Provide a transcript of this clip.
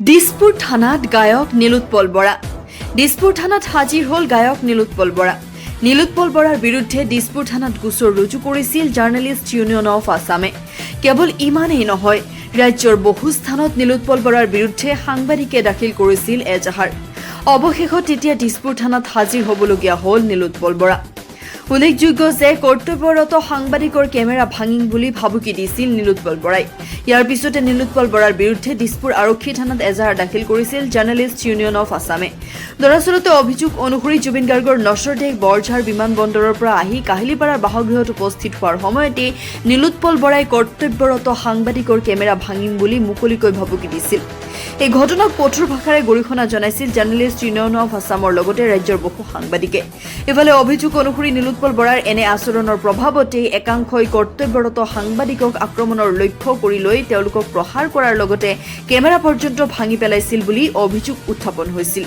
দিছপুৰ থানাত গায়ক নীলোৎপল বৰা। দিছপুৰ থানাত হাজিৰ হ'ল গায়ক নীলোৎপল বৰা। নীলোৎপল বৰাৰ বিৰুদ্ধে দিছপুৰ থানাত গোচৰ ৰুজু কৰিছিল জাৰ্নেলিষ্ট ইউনিয়ন অফ আছামে। কেৱল ইমানেই নহয়, ৰাজ্যৰ বহু স্থানত নীলোৎপল বৰাৰ বিৰুদ্ধে সাংবাদিকে দাখিল কৰিছিল এজাহাৰ। অৱশেষত তেতিয়া দিছপুৰ থানাত হাজিৰ হ'বলগীয়া হ'ল নীলোৎপল বৰা। উল্লেখযোগ্য যে কৰ্তব্যৰত সাংবাদিকৰ কেমেৰা ভাঙিম বুলি ভাবুকি দিছিল নীলোৎপল বৰাই। ইয়াৰ পিছতে নীলোৎপল বৰাৰ বিৰুদ্ধে দিছপুৰ আৰক্ষী থানাত এজাহাৰ দাখিল কৰিছিল জাৰ্নেলিষ্ট ইউনিয়ন অফ আছামে। দৰাচলতে অভিযোগ অনুসৰি জুবিন গাৰ্গৰ নচৰদেহ বৰঝাৰ বিমানবন্দৰৰ পৰা আহি কাহিলীপাৰাৰ বাসগৃহত উপস্থিত হোৱাৰ সময়তে নীলোৎপল বৰাই কৰ্তব্যৰত সাংবাদিকৰ কেমেৰা ভাঙিম বুলি মুকলিকৈ ভাবুকি দিছিল। এই ঘটনাক কঠোৰ ভাষাৰে গৰিহণা জনাইছিল জাৰ্নেলিষ্ট ইউনিয়ন অফ আছামৰ লগতে ৰাজ্যৰ বহু সাংবাদিকে। ইফালে অভিযোগ অনুসৰি নীলোৎপল বৰাৰ এনে আচৰণৰ প্ৰভাৱতে একাংশই কৰ্তব্যৰত সাংবাদিকক আক্ৰমণৰ লক্ষ্য কৰি লৈ তেওঁলোকক প্ৰহাৰ কৰাৰ লগতে কেমেৰা পৰ্যন্ত ভাঙি পেলাইছিল বুলি অভিযোগ উত্থাপন হৈছিল।